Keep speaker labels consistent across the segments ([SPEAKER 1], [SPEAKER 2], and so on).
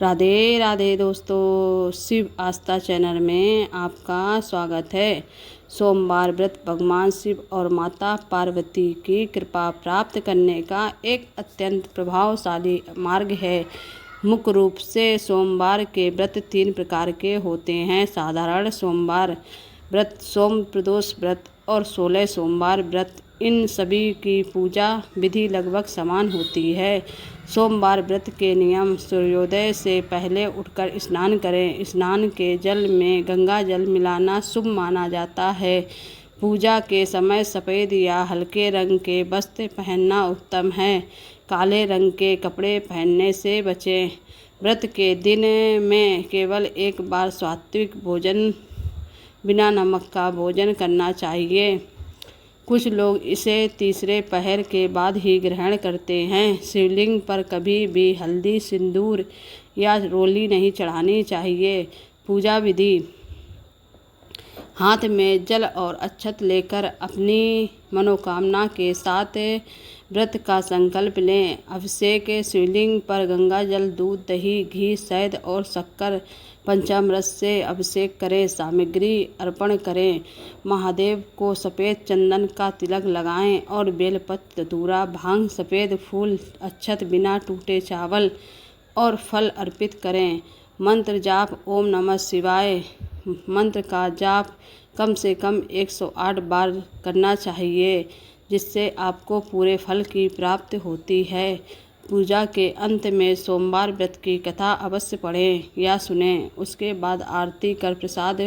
[SPEAKER 1] राधे राधे दोस्तों, शिव आस्था चैनल में आपका स्वागत है। सोमवार व्रत भगवान शिव और माता पार्वती की कृपा प्राप्त करने का एक अत्यंत प्रभावशाली मार्ग है। मुख्य रूप से सोमवार के व्रत 3 प्रकार के होते हैं: साधारण सोमवार व्रत, सोम प्रदोष व्रत और 16 सोमवार व्रत। इन सभी की पूजा विधि लगभग समान होती है। सोमवार व्रत के नियम: सूर्योदय से पहले उठकर स्नान करें। स्नान के जल में गंगा जल मिलाना शुभ माना जाता है। पूजा के समय सफ़ेद या हल्के रंग के वस्त्र पहनना उत्तम है। काले रंग के कपड़े पहनने से बचें। व्रत के दिन में केवल एक बार सात्विक भोजन, बिना नमक का भोजन करना चाहिए। कुछ लोग इसे तीसरे पहर के बाद ही ग्रहण करते हैं। शिवलिंग पर कभी भी हल्दी, सिंदूर या रोली नहीं चढ़ानी चाहिए। पूजा विधि: हाथ में जल और अक्षत लेकर अपनी मनोकामना के साथ व्रत का संकल्प लें। अभिषेक: शिवलिंग पर गंगा जल, दूध, दही, घी, शहद और शक्कर पंचामृत से अभिषेक करें। सामग्री अर्पण करें: महादेव को सफ़ेद चंदन का तिलक लगाएं और बेलपत्र, धतूरा, भांग, सफ़ेद फूल, अक्षत, बिना टूटे चावल और फल अर्पित करें। मंत्र जाप: ओम नमः शिवाय मंत्र का जाप कम से कम 108 बार करना चाहिए, जिससे आपको पूरे फल की प्राप्ति होती है। पूजा के अंत में सोमवार व्रत की कथा अवश्य पढ़ें या सुनें। उसके बाद आरती कर प्रसाद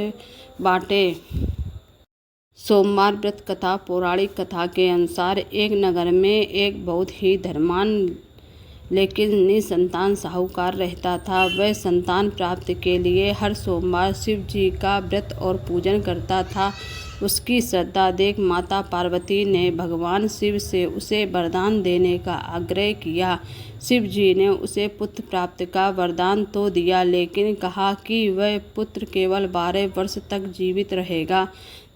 [SPEAKER 1] बांटें। सोमवार व्रत कथा: पौराणिक कथा के अनुसार एक नगर में एक बहुत ही धनवान लेकिन निसंतान साहूकार रहता था। वह संतान प्राप्ति के लिए हर सोमवार शिव जी का व्रत और पूजन करता था। उसकी श्रद्धा देख माता पार्वती ने भगवान शिव से उसे वरदान देने का आग्रह किया। शिव जी ने उसे पुत्र प्राप्ति का वरदान तो दिया, लेकिन कहा कि वह पुत्र केवल 12 वर्ष तक जीवित रहेगा।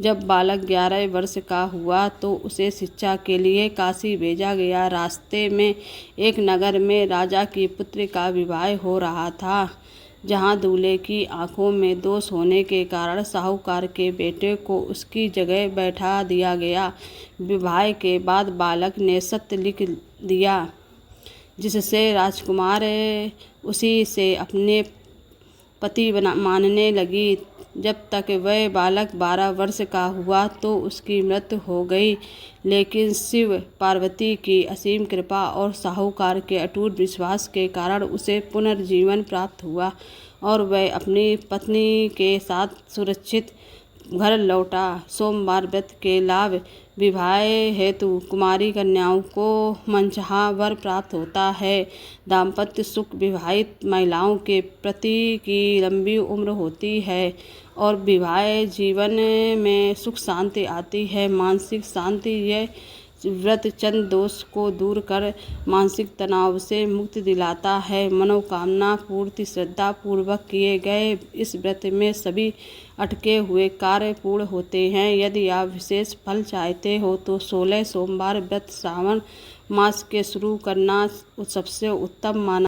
[SPEAKER 1] जब बालक 11 वर्ष का हुआ तो उसे शिक्षा के लिए काशी भेजा गया। रास्ते में एक नगर में राजा की पुत्री का विवाह हो रहा था, जहां दूल्हे की आंखों में दोष होने के कारण साहूकार के बेटे को उसकी जगह बैठा दिया गया। विवाह के बाद बालक ने सत्य लिख दिया, जिससे राजकुमार उसी से अपने पति मानने लगी। जब तक वह बालक 12 वर्ष का हुआ तो उसकी मृत्यु हो गई, लेकिन शिव पार्वती की असीम कृपा और साहूकार के अटूट विश्वास के कारण उसे पुनर्जीवन प्राप्त हुआ और वह अपनी पत्नी के साथ सुरक्षित घर लौटा। सोमवार व्रत के लाभ: विवाह हेतु कुमारी कन्याओं को मनचाहा वर प्राप्त होता है। दाम्पत्य सुख: विवाहित महिलाओं के पति की लंबी उम्र होती है और विवाह जीवन में सुख शांति आती है। मानसिक शांति: यह व्रत चंद्र दोष को दूर कर मानसिक तनाव से मुक्ति दिलाता है। मनोकामना पूर्ति: श्रद्धा पूर्वक किए गए इस व्रत में सभी अटके हुए कार्य पूर्ण होते हैं। यदि आप विशेष फल चाहते हो तो 16 सोमवार व्रत सावन मास के शुरू करना सबसे उत्तम माना